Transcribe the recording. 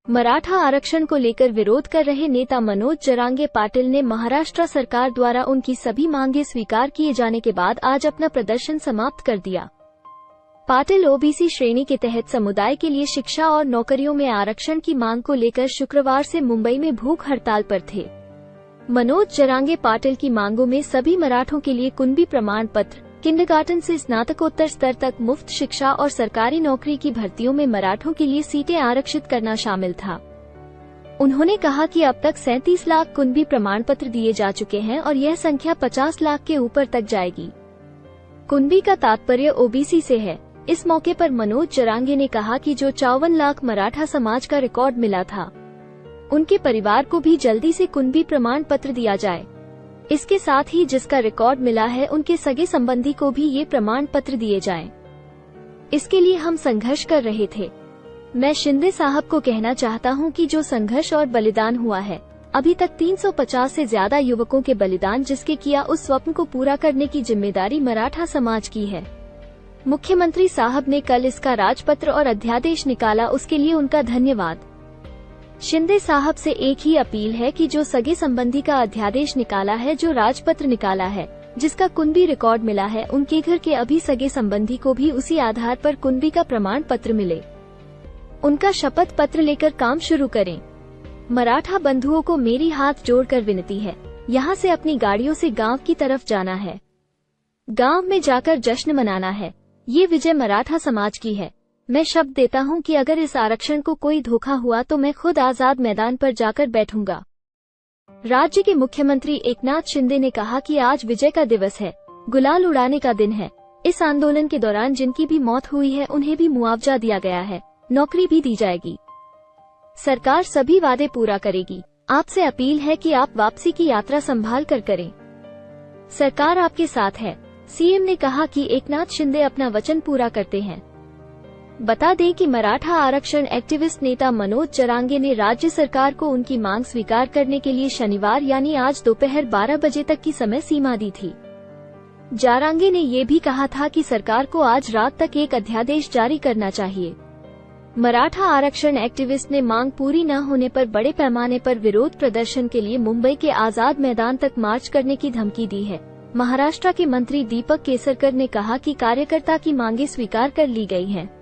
मराठा आरक्षण को लेकर विरोध कर रहे नेता मनोज जरांगे पाटिल ने महाराष्ट्र सरकार द्वारा उनकी सभी मांगे स्वीकार किए जाने के बाद आज अपना प्रदर्शन समाप्त कर दिया। पाटिल ओबीसी श्रेणी के तहत समुदाय के लिए शिक्षा और नौकरियों में आरक्षण की मांग को लेकर शुक्रवार से मुंबई में भूख हड़ताल पर थे। मनोज जरांगे पाटिल की मांगों में सभी मराठों के लिए कुणबी प्रमाण पत्र, किंडरगार्टन से स्नातकोत्तर स्तर तक मुफ्त शिक्षा और सरकारी नौकरी की भर्तियों में मराठों के लिए सीटें आरक्षित करना शामिल था। उन्होंने कहा कि अब तक 37 लाख कुणबी प्रमाण पत्र दिए जा चुके हैं और यह संख्या 50 लाख के ऊपर तक जाएगी। कुणबी का तात्पर्य ओबीसी से है। इस मौके पर मनोज जरांगे ने कहा कि जो 54 लाख मराठा समाज का रिकॉर्ड मिला था, उनके परिवार को भी जल्दी से कुणबी प्रमाण पत्र दिया जाए। इसके साथ ही जिसका रिकॉर्ड मिला है उनके सगे संबंधी को भी ये प्रमाण पत्र दिए जाएं। इसके लिए हम संघर्ष कर रहे थे। मैं शिंदे साहब को कहना चाहता हूं कि जो संघर्ष और बलिदान हुआ है, अभी तक 350 से ज्यादा युवकों के बलिदान जिसके किया, उस स्वप्न को पूरा करने की जिम्मेदारी मराठा समाज की है। मुख्यमंत्री साहब ने कल इसका राजपत्र और अध्यादेश निकाला, उसके लिए उनका धन्यवाद। शिंदे साहब से एक ही अपील है कि जो सगे संबंधी का अध्यादेश निकाला है, जो राजपत्र निकाला है, जिसका कुणबी रिकॉर्ड मिला है, उनके घर के अभी सगे संबंधी को भी उसी आधार पर कुणबी का प्रमाण पत्र मिले। उनका शपथ पत्र लेकर काम शुरू करें। मराठा बंधुओं को मेरी हाथ जोड़कर विनती है, यहाँ से अपनी गाड़ियों से गांव की तरफ जाना है, गांव में जाकर जश्न मनाना है। ये विजय मराठा समाज की है। मैं शब्द देता हूं कि अगर इस आरक्षण को कोई धोखा हुआ तो मैं खुद आजाद मैदान पर जाकर बैठूंगा। राज्य के मुख्यमंत्री एकनाथ शिंदे ने कहा कि आज विजय का दिवस है, गुलाल उड़ाने का दिन है। इस आंदोलन के दौरान जिनकी भी मौत हुई है उन्हें भी मुआवजा दिया गया है, नौकरी भी दी जाएगी। सरकार सभी वादे पूरा करेगी। आपसे अपील है कि आप वापसी की यात्रा संभाल कर करें। सरकार आपके साथ है। सीएम ने कहा कि एकनाथ शिंदे अपना वचन पूरा करते हैं। बता दें कि मराठा आरक्षण एक्टिविस्ट नेता मनोज जरांगे ने राज्य सरकार को उनकी मांग स्वीकार करने के लिए शनिवार यानी आज दोपहर 12 बजे तक की समय सीमा दी थी। जरांगे ने ये भी कहा था कि सरकार को आज रात तक एक अध्यादेश जारी करना चाहिए। मराठा आरक्षण एक्टिविस्ट ने मांग पूरी न होने पर बड़े पैमाने पर विरोध प्रदर्शन के लिए मुंबई के आजाद मैदान तक मार्च करने की धमकी दी है। महाराष्ट्र के मंत्री दीपक केसरकर ने कहा कि कार्यकर्ता की मांगे स्वीकार कर ली गई हैं।